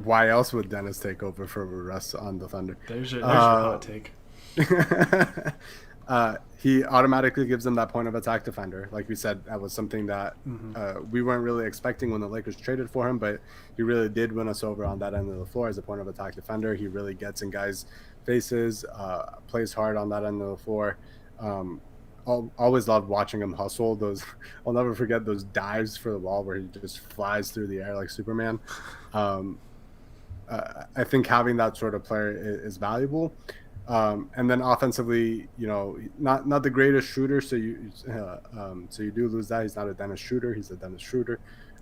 Why else would Dennis take over for Russ on the Thunder? There's your hot take. He automatically gives them that point of attack defender. Like we said, that was something that we weren't really expecting when the Lakers traded for him, but he really did win us over on that end of the floor as a point of attack defender. He really gets in guys' faces, plays hard on that end of the floor. Always loved watching him hustle. I'll never forget those dives for the ball where he just flies through the air like Superman. I think having that sort of player is valuable. And then offensively, not the greatest shooter, so you do lose that. He's not a Dennis Schroeder; he's a Dennis Schroeder.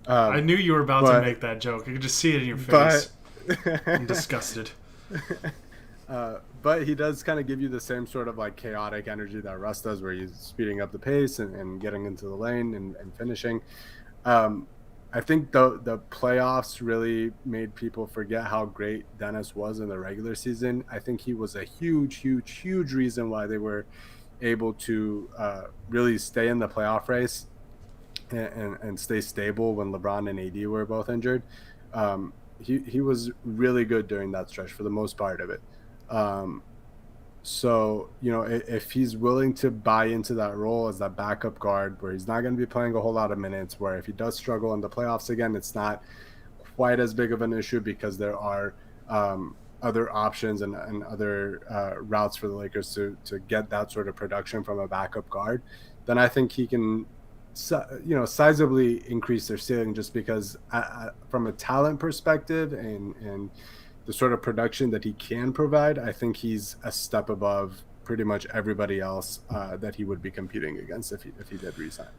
I knew you were about to make that joke. I could just see it in your face. I'm disgusted. But he does kind of give you the same sort of like chaotic energy that Russ does, where he's speeding up the pace and getting into the lane and finishing. I I think the playoffs really made people forget how great Dennis was in the regular season. I think he was a huge, huge, huge reason why they were able to really stay in the playoff race and stay stable when LeBron and AD were both injured. He was really good during that stretch for the most part of it. Um, so, if he's willing to buy into that role as that backup guard where he's not going to be playing a whole lot of minutes, where if he does struggle in the playoffs again, it's not quite as big of an issue because there are other options and other routes for the Lakers to get that sort of production from a backup guard, then I think he can, sizably increase their ceiling just because from a talent perspective and the sort of production that he can provide, I think he's a step above pretty much everybody else that he would be competing against if he did resign.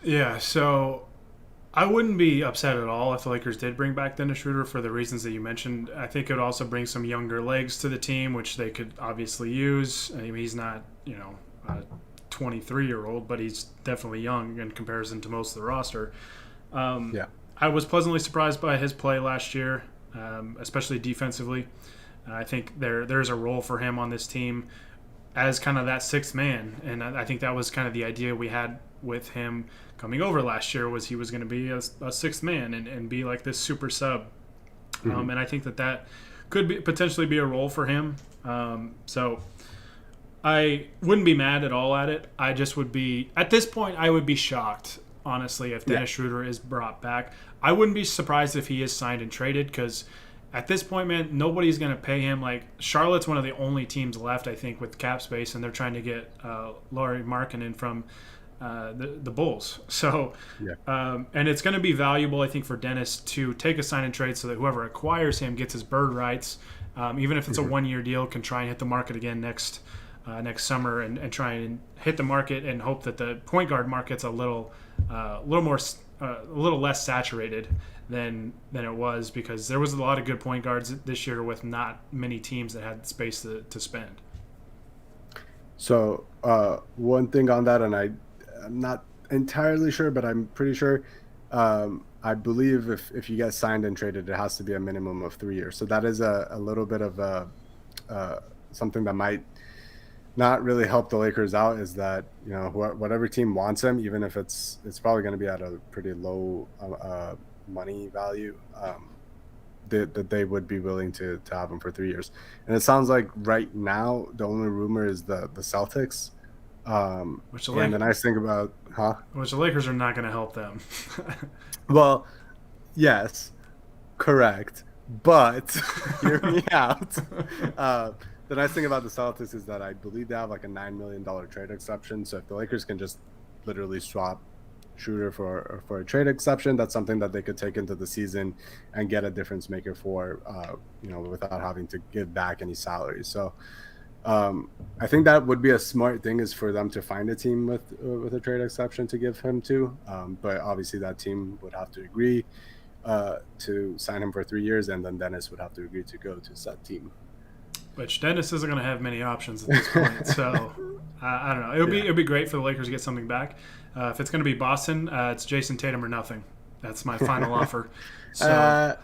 Yeah, so I wouldn't be upset at all if the Lakers did bring back Dennis Schroeder for the reasons that you mentioned. I think it would also bring some younger legs to the team, which they could obviously use. I mean, he's not, a 23-year-old, but he's definitely young in comparison to most of the roster. Yeah. I was pleasantly surprised by his play last year, especially defensively. I think there's a role for him on this team as kind of that sixth man, and I think that was kind of the idea we had with him coming over last year, was he was going to be a sixth man and be like this super sub. And I think that could potentially be a role for him. So I wouldn't be mad at all at it. I just would be, at this point, I would be shocked, honestly, if Dennis Schroeder is brought back. I wouldn't be surprised if he is signed and traded, because at this point, man, nobody's going to pay him. Like, Charlotte's one of the only teams left, I think, with cap space, and they're trying to get Lauri Markkanen from the Bulls. So, and it's going to be valuable, I think, for Dennis to take a sign and trade so that whoever acquires him gets his bird rights. Even if it's a one-year deal, can try and hit the market again next summer and try and hit the market and hope that the point guard market's a little less saturated than it was, because there was a lot of good point guards this year with not many teams that had space to spend. So one thing on that, and I'm not entirely sure, but I'm pretty sure. I believe if you get signed and traded, it has to be a minimum of 3 years. So that is a little bit of something that might not really help the Lakers out, is that whatever team wants him, even if it's probably going to be at a pretty low money value, that they would be willing to have him for 3 years. And it sounds like right now the only rumor is the Celtics. And the nice thing about which the Lakers are not going to help them. Well, yes, correct, but hear me out. The nice thing about the Celtics is that I believe they have like a $9 million trade exception. So if the Lakers can just literally swap Schroeder for a trade exception, that's something that they could take into the season and get a difference maker for, without having to give back any salary. So I think that would be a smart thing, is for them to find a team with a trade exception to give him to. But obviously that team would have to agree to sign him for 3 years, and then Dennis would have to agree to go to said team. Which Dennis isn't going to have many options at this point. So I don't know. It would be great for the Lakers to get something back. If it's going to be Boston, it's Jason Tatum or nothing. That's my final offer. So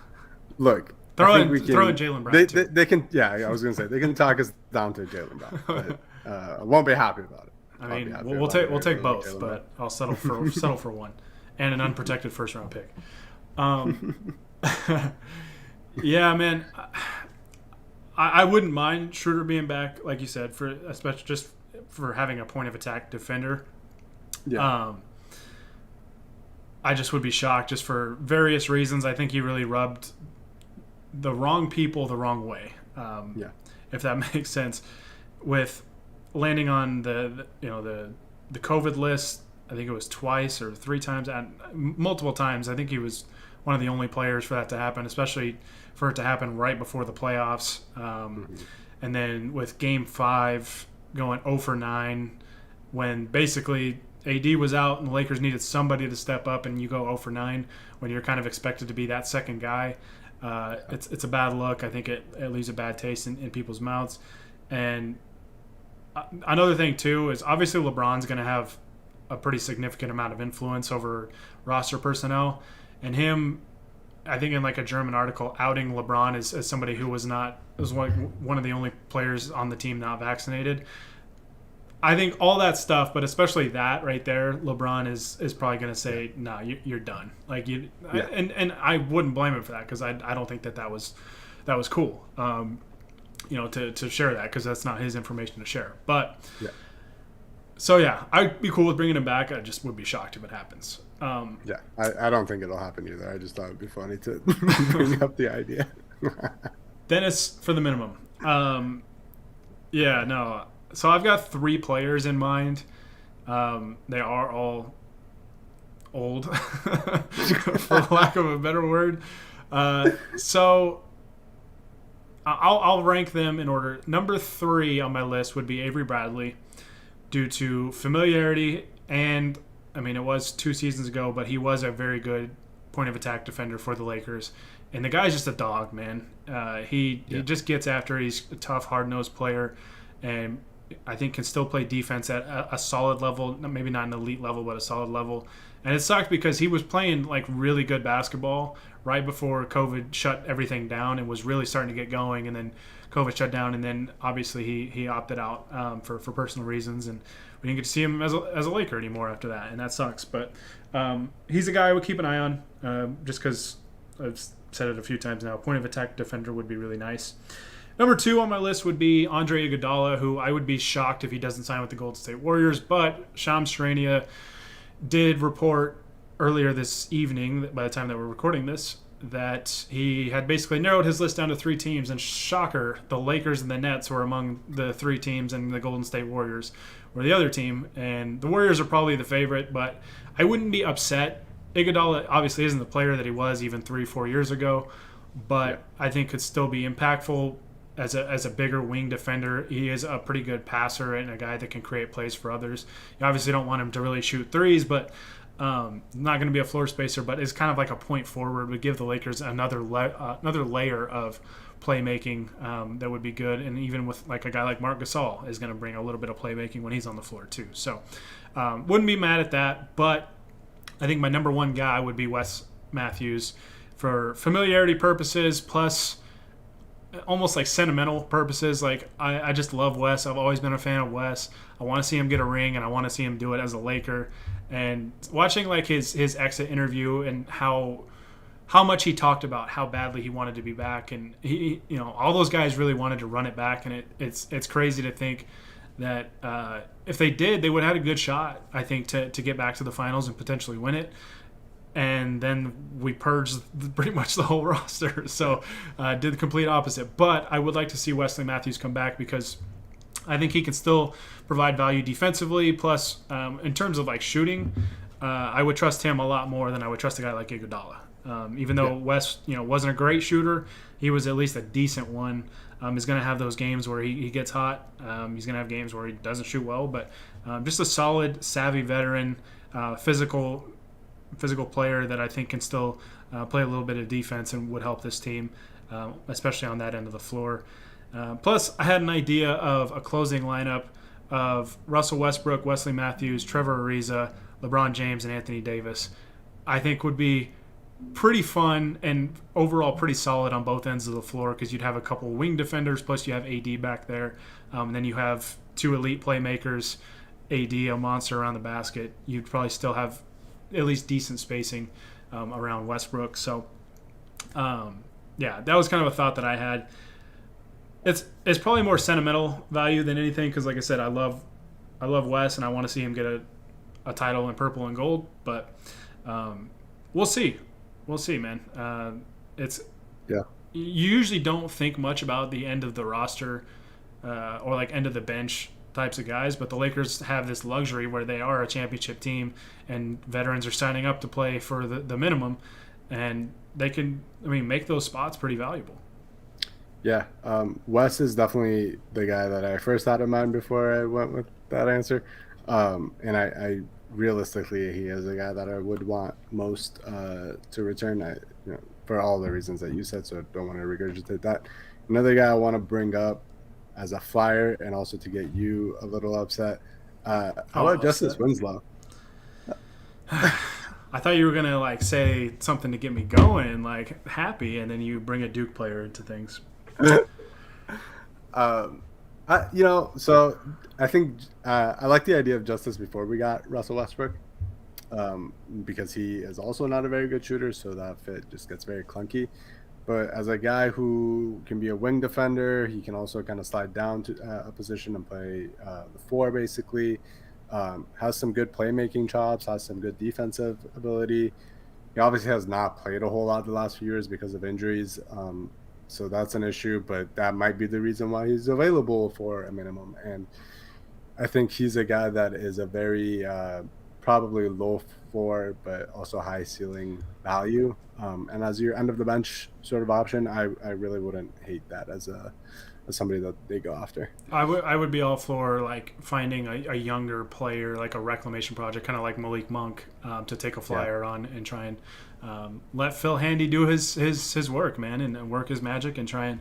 look, throw in Jaylen Brown too. They can. Yeah, I was going to say they can talk us down to Jaylen Brown, but I won't be happy about it. I mean, we'll take both, but I'll settle for one and an unprotected first round pick. Yeah, man. I wouldn't mind Schroeder being back, like you said, especially just for having a point of attack defender. Yeah. I just would be shocked, just for various reasons. I think he really rubbed the wrong people the wrong way. If that makes sense, with landing on the COVID list. I think it was twice or three times, multiple times. I think he was one of the only players for that to happen, especially for it to happen right before the playoffs. And then with Game 5 going 0 for 9, when basically AD was out and the Lakers needed somebody to step up, and you go 0 for 9 when you're kind of expected to be that second guy. It's a bad look. I think it leaves a bad taste in people's mouths. And another thing, too, is obviously LeBron's going to have a pretty significant amount of influence over roster personnel. and him, I think in like a German article, outing LeBron as somebody who was one of the only players on the team not vaccinated. I think all that stuff, but especially that right there, LeBron is probably going to say, "No, you're done." Like and I wouldn't blame him for that, because I don't think that was cool. To share that, because that's not his information to share. But so yeah, I'd be cool with bringing him back. I just would be shocked if it happens. I don't think it'll happen either. I just thought it'd be funny to bring up the idea. Dennis for the minimum. No. So I've got 3 players in mind. They are all old, for lack of a better word. So I'll rank them in order. Number 3 on my list would be Avery Bradley, due to familiarity, and I mean, it was 2 seasons ago, but he was a very good point of attack defender for the Lakers. And the guy's just a dog, man. He just gets after. He's a tough, hard-nosed player, and I think can still play defense at a solid level, maybe not an elite level, but a solid level. And it sucked because he was playing like really good basketball right before COVID shut everything down and was really starting to get going. And then COVID shut down, and then obviously he opted out for personal reasons, and we didn't get to see him as a Laker anymore after that, and that sucks. But he's a guy I would keep an eye on, just because I've said it a few times now. Point of attack defender would be really nice. Number 2 on my list would be Andre Iguodala, who I would be shocked if he doesn't sign with the Golden State Warriors. But Shams Charania did report earlier this evening, by the time that we're recording this, that he had basically narrowed his list down to 3 teams. And shocker, the Lakers and the Nets were among the 3 teams, and the Golden State Warriors were the other team. And the Warriors are probably the favorite, but I wouldn't be upset. Iguodala obviously isn't the player that he was even 3-4 years ago, but I think could still be impactful as a bigger wing defender. He is a pretty good passer and a guy that can create plays for others. You obviously don't want him to really shoot threes, but not going to be a floor spacer, but is kind of like a point forward. Would give the Lakers another layer of playmaking that would be good. And even with like a guy like Marc Gasol is going to bring a little bit of playmaking when he's on the floor too. So wouldn't be mad at that, but I think my number 1 guy would be Wes Matthews for familiarity purposes, plus almost like sentimental purposes. Like I just love Wes. I've always been a fan of Wes. I want to see him get a ring, and I want to see him do it as a Laker. And watching like his exit interview and how much he talked about how badly he wanted to be back, and he all those guys really wanted to run it back, and it's crazy to think that if they did, they would have had a good shot, I think, to get back to the finals and potentially win it. And then we purged pretty much the whole roster. So did the complete opposite. But I would like to see Wesley Matthews come back, because I think he can still provide value defensively. Plus, in terms of like shooting, I would trust him a lot more than I would trust a guy like Iguodala. Even though Wes wasn't a great shooter, he was at least a decent one. He's going to have those games where he gets hot. He's going to have games where he doesn't shoot well. But just a solid, savvy veteran, physical player that I think can still play a little bit of defense and would help this team, especially on that end of the floor. Plus, I had an idea of a closing lineup of Russell Westbrook, Wesley Matthews, Trevor Ariza, LeBron James, and Anthony Davis. I think would be pretty fun and overall pretty solid on both ends of the floor, because you'd have a couple wing defenders, plus you have AD back there. And then you have 2 elite playmakers, AD, a monster around the basket. You'd probably still have at least decent spacing around Westbrook. So, that was kind of a thought that I had. It's probably more sentimental value than anything, because, like I said, I love Wes, and I want to see him get a title in purple and gold. But we'll see, man. You usually don't think much about the end of the roster or like end of the bench types of guys, but the Lakers have this luxury where they are a championship team, and veterans are signing up to play for the minimum, and they can make those spots pretty valuable. Wes is definitely the guy that I first had in mind before I went with that answer, and I realistically, he is the guy that I would want most to return, for all the reasons that you said, so I don't want to regurgitate that. Another guy I want to bring up as a flyer, and also to get you a little upset, how about Justice Winslow? I I thought you were gonna like say something to get me going, like happy, and then you bring a Duke player into things. um, so I think I like the idea of Justice before we got Russell Westbrook, because he is also not a very good shooter, so that fit just gets very clunky. But as a guy who can be a wing defender, he can also kind of slide down to a position and play the four basically. Has some good playmaking chops, has some good defensive ability. He obviously has not played a whole lot the last few years because of injuries. So that's an issue, but that might be the reason why he's available for a minimum. And I think he's a guy that is a very probably low floor, but also high ceiling value. And as your end of the bench sort of option, I really wouldn't hate that as somebody that they go after. I would be all for like finding a younger player, like a reclamation project, kind of like Malik Monk, to take a flyer on and try and let Phil Handy do his work, man, and work his magic and try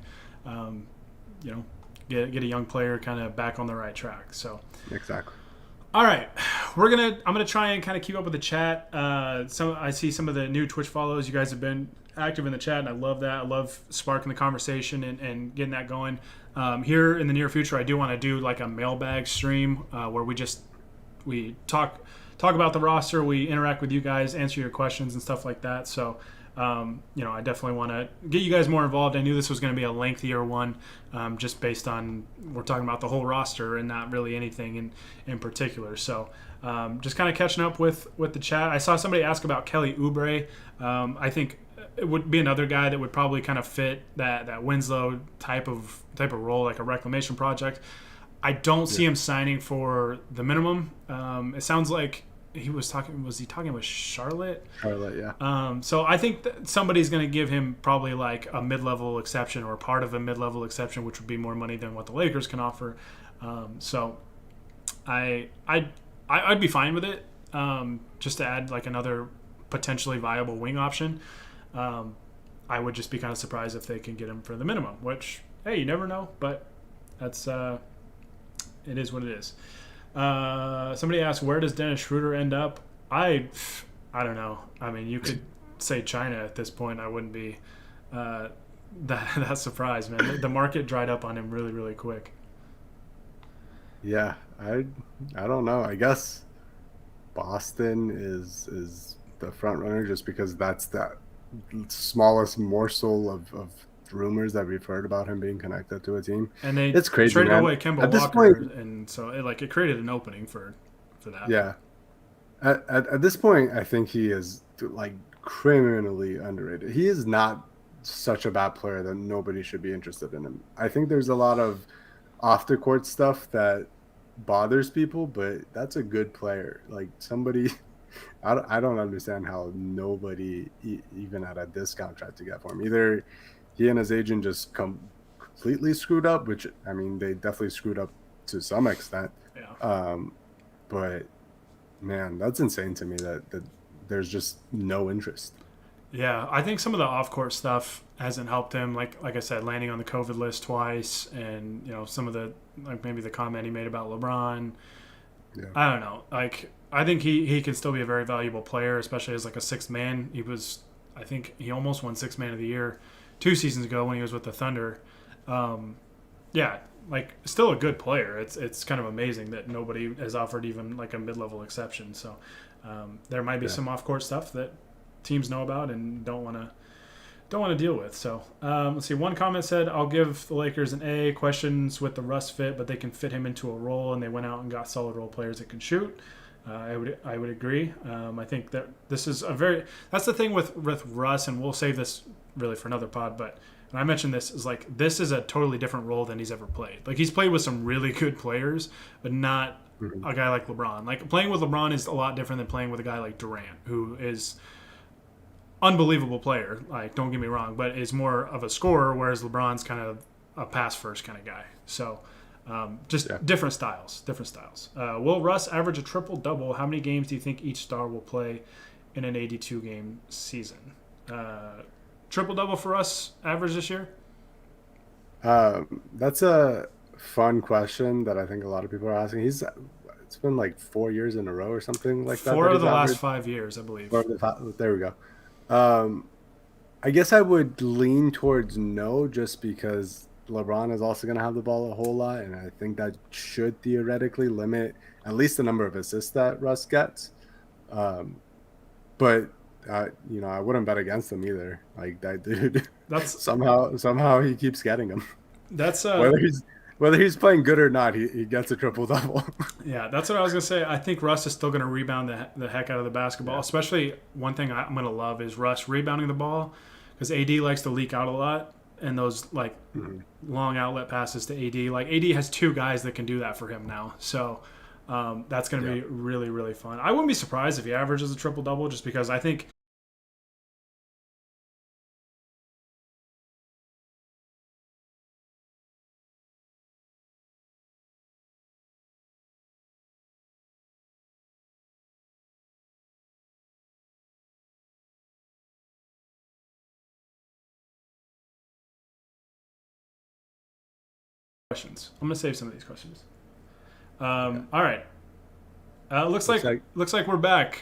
and get a young player kind of back on the right track. So Exactly. all right, I'm gonna try and kind of keep up with the chat. I see some of the new Twitch follows. You guys have been active in the chat, and I love that. I love sparking the conversation and getting that going. Here in the near future, I do want to do like a mailbag stream where we talk about the roster, we interact with you guys, answer your questions and stuff like that. So I definitely want to get you guys more involved. I knew this was going to be a lengthier one, just based on we're talking about the whole roster and not really anything in particular. So just kind of catching up with the chat. I saw somebody ask about Kelly Oubre. I think it would be another guy that would probably kind of fit that Winslow type of role, like a reclamation project. I don't see him signing for the minimum. It sounds like was he talking with Charlotte? Charlotte, yeah. So I think that somebody's going to give him probably like a mid-level exception or part of a mid-level exception, which would be more money than what the Lakers can offer. So I'd be fine with it, just to add like another potentially viable wing option. I would just be kind of surprised if they can get him for the minimum, which, hey, you never know, but that's it is what it is. Somebody asked, where does Dennis Schroeder end up? I don't know. I mean, you could say China at this point. I wouldn't be that surprised, man. The market dried up on him really, really quick. Yeah, I don't know. I guess Boston is the front runner just because that's that smallest morsel of rumors that we've heard about him being connected to a team. And they it's crazy, traded man. away Kemba At this Walker, point, and so it created an opening for that. yeah. At this point, I think he is like criminally underrated. He is not such a bad player that nobody should be interested in him. I think there's a lot of off the court stuff that bothers people, but that's a good player. Like somebody, I don't understand how nobody even at a discount tried to get for him. Either he and his agent just completely screwed up, which I mean they definitely screwed up to some extent. Yeah. But man, that's insane to me that there's just no interest. Yeah, I think some of the off-court stuff hasn't helped him. Like I said, landing on the COVID list twice, and some of the maybe the comment he made about LeBron. Yeah. I don't know. Like I think he can still be a very valuable player, especially as like a sixth man. I think he almost won Sixth Man of the Year 2 seasons ago when he was with the Thunder. Yeah, like still a good player. It's kind of amazing that nobody has offered even like a mid-level exception. So there might be some off-court stuff that teams know about and don't want to deal with. So let's see. One comment said, "I'll give the Lakers an A. Questions with the Russ fit, but they can fit him into a role, and they went out and got solid role players that can shoot." I would agree. I think that this is that's the thing with Russ, and we'll save this really for another pod. But when I mentioned this, is like this is a totally different role than he's ever played. Like he's played with some really good players, but not a guy like LeBron. Like playing with LeBron is a lot different than playing with a guy like Durant, who is unbelievable player. Like don't get me wrong, but is more of a scorer, whereas LeBron's kind of a pass first kind of guy. So. Different styles. Will Russ average a triple-double? How many games do you think each star will play in an 82-game season? Triple-double for Russ average this year? That's a fun question that I think a lot of people are asking. it's been like 4 years in a row or something like that. Four That of he's the last averaged. 5 years, I believe. There we go. I guess I would lean towards no, just because LeBron is also going to have the ball a whole lot, and I think that should theoretically limit at least the number of assists that Russ gets. Um, but I wouldn't bet against him either. Like that dude, That's somehow he keeps getting them. that's Whether he's playing good or not, he gets a triple double. Yeah, that's what I was gonna say. I think Russ is still gonna rebound the heck out of the basketball. Yeah. Especially one thing I'm gonna love is Russ rebounding the ball, because AD likes to leak out a lot, and those like long outlet passes to AD. Like AD has two guys that can do that for him now. So that's gonna be really really fun. I wouldn't be surprised if he averages a triple double, just because I think questions. I'm gonna save some of these questions. All right. Looks like we're back.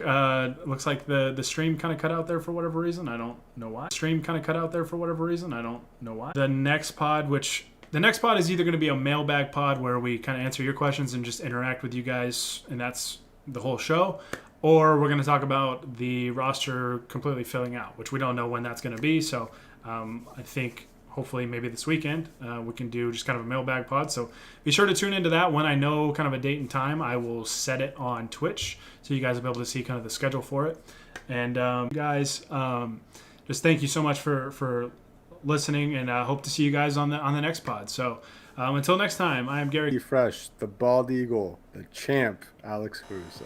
Looks like the stream kind of cut out there for whatever reason. I don't know why. Stream kind of cut out there for whatever reason. I don't know why. The next pod is either going to be a mailbag pod where we kind of answer your questions and just interact with you guys, and that's the whole show, or we're going to talk about the roster completely filling out, which we don't know when that's going to be. So I think hopefully maybe this weekend we can do just kind of a mailbag pod. So be sure to tune into that. When I know kind of a date and time, I will set it on Twitch so you guys will be able to see kind of the schedule for it. And guys, just thank you so much for listening, and I hope to see you guys on the next pod. So until next time, I am Gary Fresh, the bald eagle, the champ, Alex Caruso.